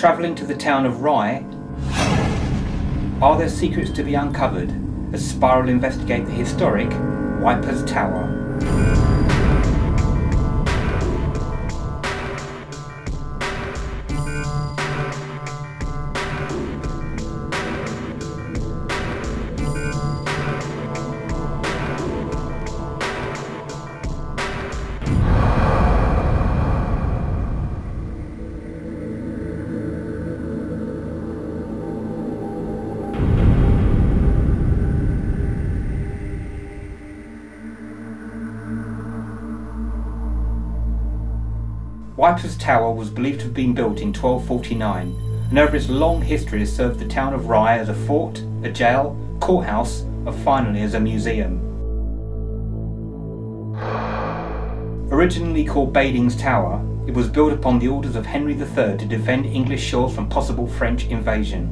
Travelling to the town of Rye, are there secrets to be uncovered as Spiral investigate the historic Ypres Tower? Ypres Tower was believed to have been built in 1249, and over its long history has served the town of Rye as a fort, a jail, courthouse, and finally as a museum. Originally called Bading's Tower, it was built upon the orders of Henry III to defend English shores from possible French invasion.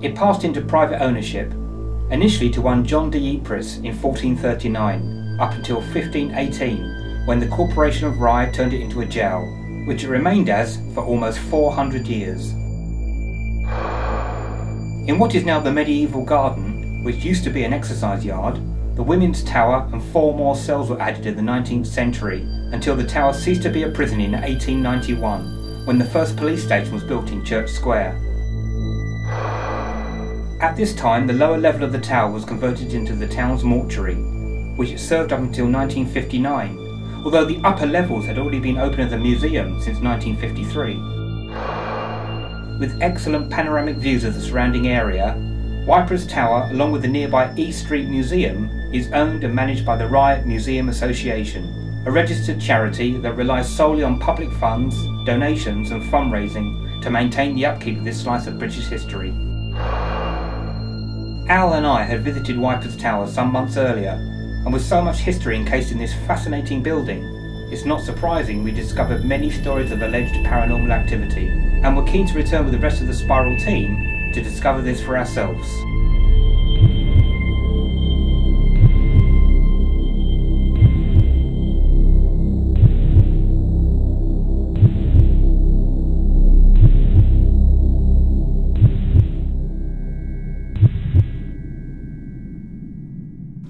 It passed into private ownership, initially to one John de Ypres in 1439, up until 1518, when the Corporation of Rye turned it into a jail, which it remained as for almost 400 years. In what is now the medieval garden, which used to be an exercise yard, the Women's Tower and 4 more cells were added in the 19th century, until the tower ceased to be a prison in 1891, when the first police station was built in Church Square. At this time, the lower level of the tower was converted into the town's mortuary, which it served up until 1959, although the upper levels had already been open as a museum since 1953. With excellent panoramic views of the surrounding area, Ypres Tower, along with the nearby East Street Museum, is owned and managed by the Rye Museum Association, a registered charity that relies solely on public funds, donations and fundraising to maintain the upkeep of this slice of British history. Al and I had visited Ypres Tower some months earlier, and with so much history encased in this fascinating building, it's not surprising we discovered many stories of alleged paranormal activity, and we're keen to return with the rest of the Spiral team to discover this for ourselves.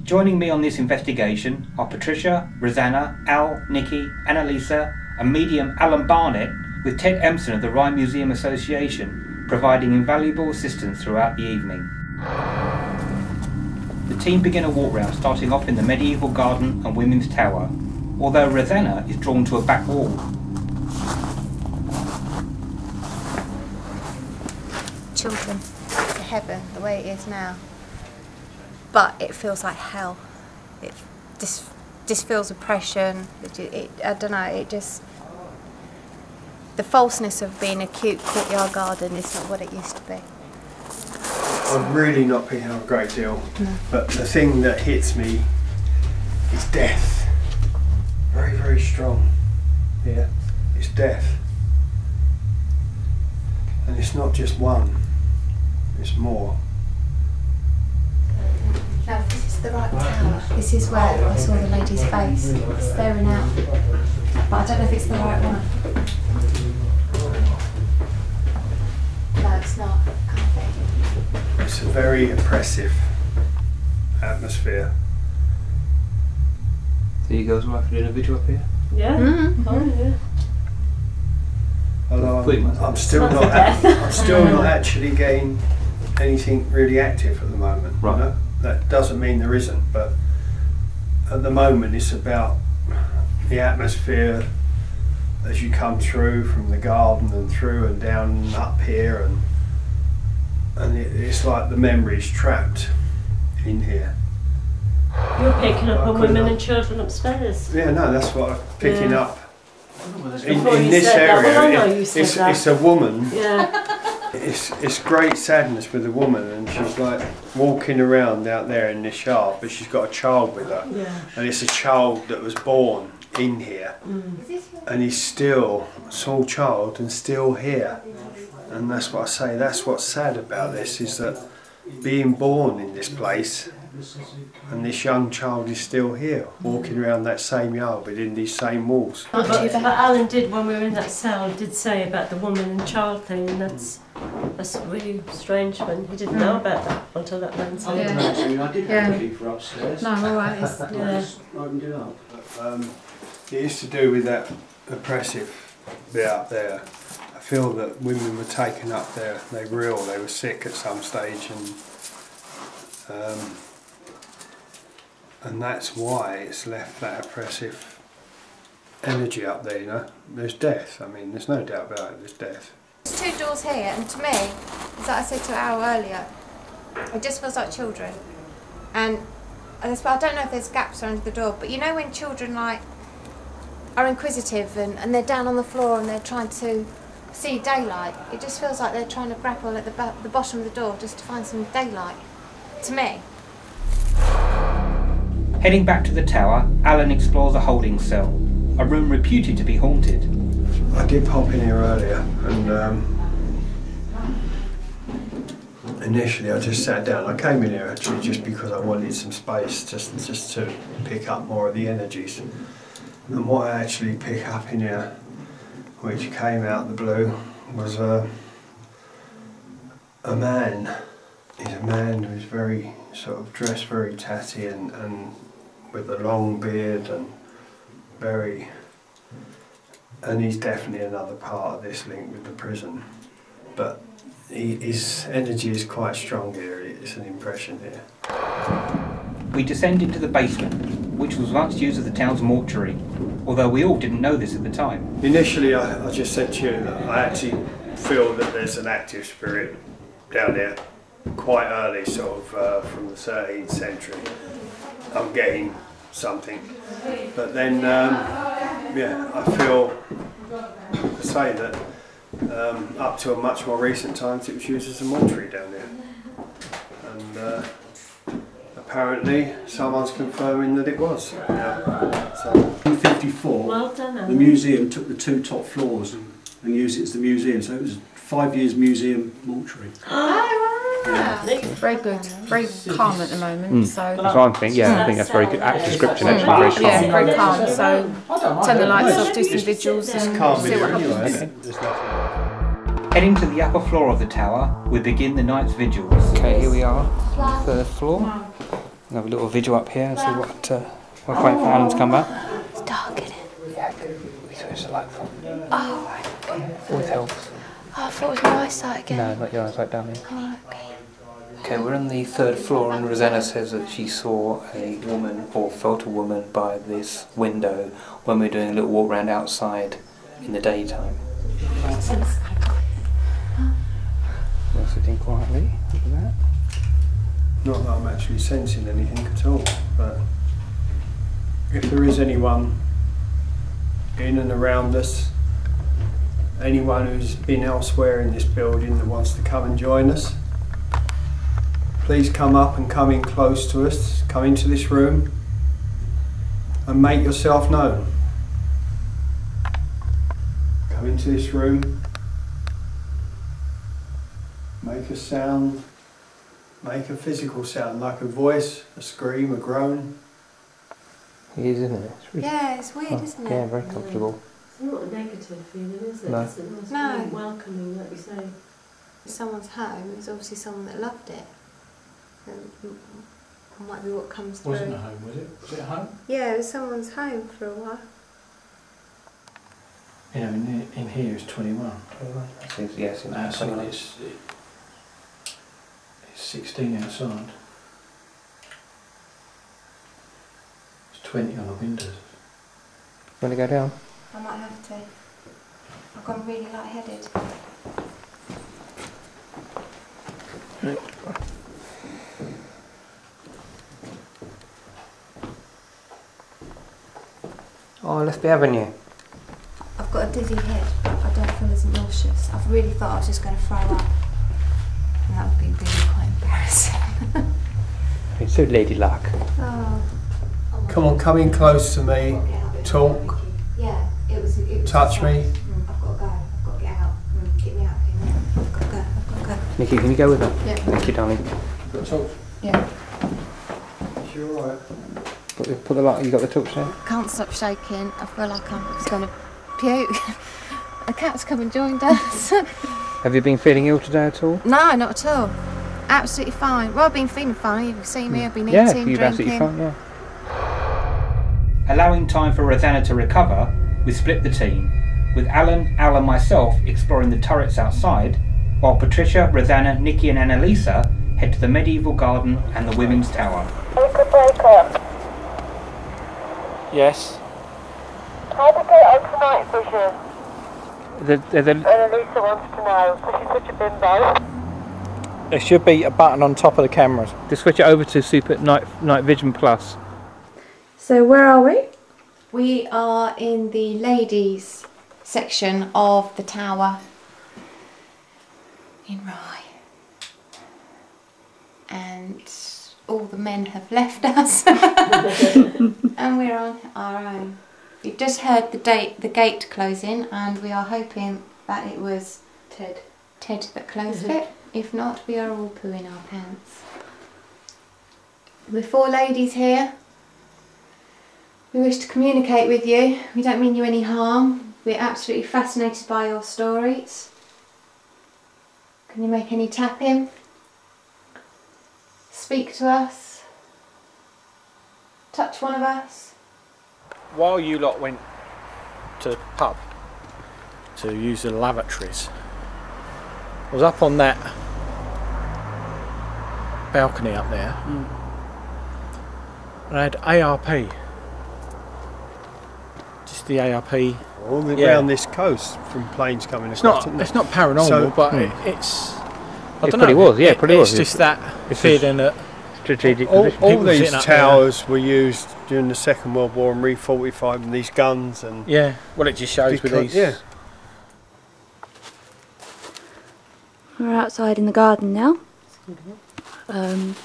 Joining me on this investigation are Patricia, Rosanna, Al, Nikki, Annalisa and medium Alan Barnett, with Ted Empson of the Rye Museum Association providing invaluable assistance throughout the evening. The team begin a walk round, starting off in the medieval garden and women's tower, although Rosanna is drawn to a back wall. Children to heaven the way it is now. But it feels like hell. It just feels oppression. I don't know, it just... The falseness of being a cute courtyard garden is not what it used to be. I'm really not picking up a great deal, but the thing that hits me is death. Very, very strong. Yeah, it's death. And it's not just one, it's more. No, this is the right tower. This is where I saw the lady's face staring out. But I don't know if it's the right one. No, it's not. Can't be. It's a very oppressive atmosphere. So you girls all have to do a video up here? Yeah. Mm-hmm. Oh, yeah. Although I'm still not actually getting anything really active at the moment. Right. You know? That doesn't mean there isn't, but at the moment it's about the atmosphere as you come through from the garden and through and down and up here, and it's like the memory's trapped in here. You're picking up on women and children upstairs. Yeah, no, that's what I'm picking up. In Before you this said that. area, Well, I know you said that. it's a woman. Yeah. It's great sadness with the woman, and she's like walking around out there in this yard, but she's got a child with her, and it's a child that was born in here, and he's still a small child and still here, and that's what I say. That's what's sad about this, is that being born in this place And this young child is still here, walking around that same yard within these same walls. But Alan did, when we were in that cell, did say about the woman and child thing, and that's really strange when he didn't know about that until that man said it. I did have a key for upstairs. No, all right. I just opened it up. It is to do with that oppressive bit up there. I feel that women were taken up there, they were ill, they were sick at some stage, and that's why it's left that oppressive energy up there, you know. There's death, I mean, there's no doubt about it, there's death. There's two doors here, and to me, as I said to Al earlier, it just feels like children. And I don't know if there's gaps under the door, but you know when children like are inquisitive and they're down on the floor and they're trying to see daylight, it just feels like they're trying to grapple at the bottom of the door just to find some daylight, to me. Heading back to the tower, Alan explores a holding cell, a room reputed to be haunted. I did pop in here earlier, and initially I just sat down. I came in here actually just because I wanted some space, just to pick up more of the energies. And what I actually pick up in here, which came out of the blue, was a man. He's a man who's very sort of dressed very tatty and with a long beard and he's definitely another part of this link with the prison. But his energy is quite strong here. It's an impression here. We descend into the basement, which was once used as the town's mortuary, although we all didn't know this at the time. Initially, I just said to you that I actually feel that there's an active spirit down there quite early, sort of from the 13th century. I'm getting something. But then, yeah, I feel, say that up to a much more recent times it was used as a mortuary down there. And apparently someone's confirming that it was. Yeah. So. In 1954, Well done, the Alan. museum took the two top floors and used it as the museum, so it was 5 years museum mortuary. Very good, very calm at the moment. So That's what I'm thinking, yeah, I think that's very good. Apt description, actually, very calm. yeah, very calm. So turn the lights off, do some vigils, and Can't see be what there happens. anyway. There's nothing. Heading to the upper floor of the tower, we begin the night's vigils. Okay, here we are, third floor. We'll have a little vigil up here and see what we're waiting for Alan to come back. It's dark, isn't it? Yeah, we switch the light from. Oh, Always helps. I thought it was my eyesight again. No, not your eyesight down here. Oh, okay. Okay, we're on the third floor and Rosanna says that she saw a woman or felt a woman by this window when we were doing a little walk around outside in the daytime. We're sitting quietly, look at that. Not that I'm actually sensing anything at all, but if there is anyone in and around us, anyone who's been elsewhere in this building that wants to come and join us, please come up and come in close to us, come into this room and make yourself known. Come into this room, make a sound, make a physical sound, like a voice, a scream, a groan. It is, isn't it? It's really, Yeah, it's weird, isn't it? yeah, very comfortable. It's not a negative feeling, is it? No. It's No. really welcoming, like you say. Someone's home, it's obviously someone that loved it. And might be what comes through. Wasn't a home, was it? Was it a home? Yeah, it was someone's home for a while. You know, in here is 21. Yes, in Outside it's 16 outside. It's 20 on the windows. Want to go down? I might have to. I've gone really lightheaded. Oh, let's be having you. I've got a dizzy head, but I don't feel as nauseous. I've really thought I was just going to throw up. And that would be really quite embarrassing. It's so ladylike. Oh. Come on, come in close to me, talk, Yeah, it was touch me. I've got to go. I've got to get out. Get me out of here. I've got to go. I've got to go. Nikki, can you go with her? Yeah. Thank you, darling. Got told. Yeah. you alright? Put the light. You got the torch there? Can't stop shaking. I feel like I'm just going to puke. The cat's come and joined us. Have you been feeling ill today at all? No, not at all. Absolutely fine. Well, I've been feeling fine. You've seen me. I've been Yeah, eating, you've absolutely drinking. fine. Yeah. Allowing time for Rosanna to recover, we split the team, with Alan, Al and myself exploring the turrets outside, while Patricia, Rosanna, Nikki and Annalisa head to the medieval garden and the women's tower. Yes. How did they open night vision? Annalisa wants to know, because she's such a bimbo. There should be a button on top of the cameras. Just switch it over to Super Night Vision Plus. So where are we? We are in the ladies section of the tower in Rye. And all the men have left us. And we're on our own. We've just heard the gate closing, and we are hoping that it was Ted that closed it. If not, we are all pooing our pants. We're 4 ladies here. We wish to communicate with you. We don't mean you any harm. We're absolutely fascinated by your stories. Can you make any tapping? Speak to us. Touch one of us. While you lot went to the pub to use the lavatories, I was up on that balcony up there, and I had ARP. Just the ARP. All around this coast from planes coming across. It's not paranormal, So- but it's. I It don't probably know. was, yeah, it probably it's was. just that It's feeling that Strategic All position. People these sitting up there. towers were used during the Second World War and re-fortified, and these guns and yeah. Well, it just shows with these. yeah. We're outside in the garden now. Don't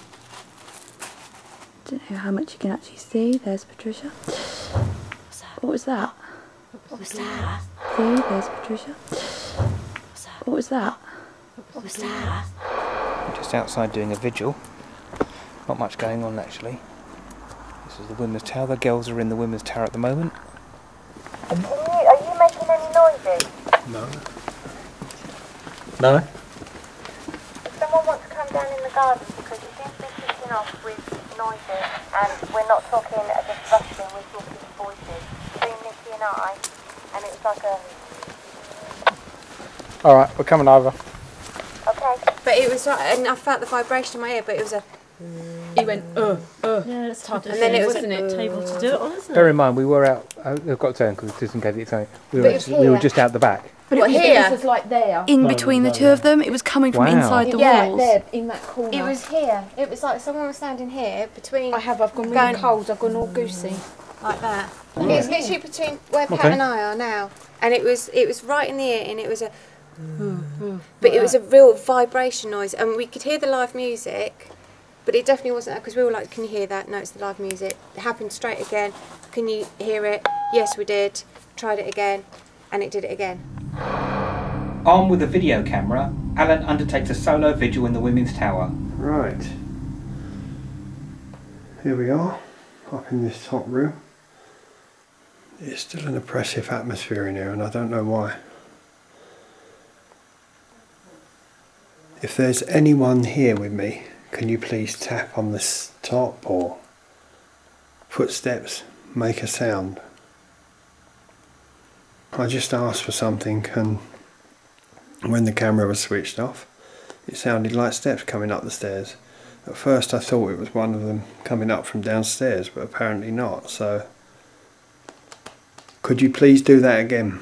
know how much you can actually see. There's Patricia. What was that? What was that? See, there's Patricia. What was that? What was that? Just outside doing a vigil. Not much going on actually. This is the women's tower. The girls are in the women's tower at the moment. Are you making any noises? No. No. If someone wants to come down in the garden, because it seems to be kicking off with noises, and we're not talking just rustling, we're talking voices between Nikki and I, and it was like a... All right, we're coming over. Okay. But it was like, and I felt the vibration in my ear, but it was a... He went, Yeah, it's hard to And then it was wasn't it table to do it on, isn't Bear it? in mind, we were out. I've got to turn because just in case it's something. We But it's we were here. just out the back. But What, it here? was like there. In between the two of them, it was coming from Wow. inside the Yeah, walls. there, in that corner. It was here. It was like someone was standing here between... I've gone really Going- cold, I've gone all goosey. like that. It's literally between where Pat Okay. and I are now, and it was right in the ear, and it was a, but it was a real vibration noise, and we could hear the live music, but it definitely wasn't that, because we were like, "Can you hear that? No, it's the live music." It happened straight again. Can you hear it? Yes, we did. Tried it again, and it did it again. Armed with a video camera, Alan undertakes a solo vigil in the women's tower. Right. Here we are, up in this top room. It's still an oppressive atmosphere in here, and I don't know why. If there's anyone here with me, can you please tap on this top or footsteps, make a sound? I just asked for something, and when the camera was switched off, it sounded like steps coming up the stairs. At first I thought it was one of them coming up from downstairs, but apparently not, so could you please do that again?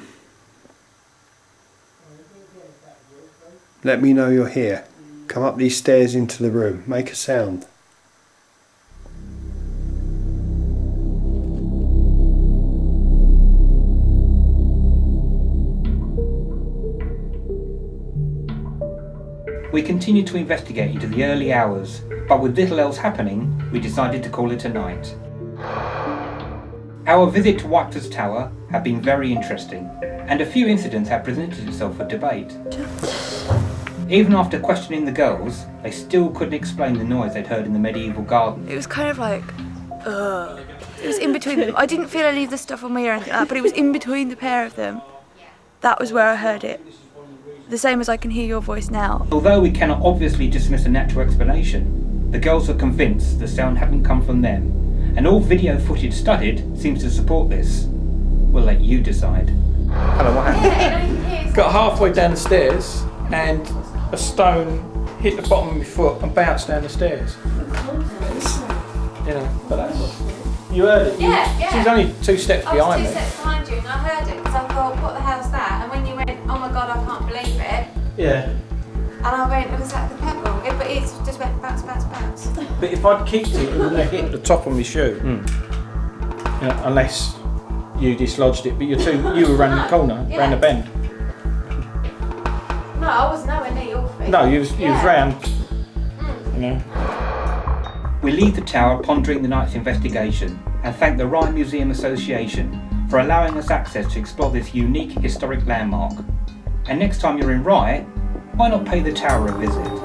Let me know you're here. Come up these stairs into the room, make a sound. We continued to investigate into the early hours, but with little else happening, we decided to call it a night. Our visit to Ypres Tower had been very interesting, and a few incidents had presented itself for debate. Even after questioning the girls, they still couldn't explain the noise they'd heard in the medieval garden. It was kind of like, it was in between them. I didn't feel any of the stuff on me or anything like that, but it was in between the pair of them. That was where I heard it. The same as I can hear your voice now. Although we cannot obviously dismiss a natural explanation, the girls were convinced the sound hadn't come from them, and all video footage studied seems to support this. We'll let you decide. Hello, what happened? Got halfway down the stairs and a stone hit the bottom of my foot and bounced down the stairs. You know, but that's... You heard it? Yeah. She was only 2 steps behind me. I was 2 steps behind you and I heard it because I thought, what the hell's that? And when you went, oh my god, I can't believe it. Yeah. And I went, was that the pebble? But it just went bounce, bounce, bounce. But if I'd kicked it, it would have hit the top of my shoe. You know, unless you dislodged it. But you were round the corner, round the bend. No, I was nowhere near your feet. No, you was round. You know. We leave the tower pondering the night's investigation and thank the Rye Museum Association for allowing us access to explore this unique historic landmark. And next time you're in Rye, why not pay the tower a visit?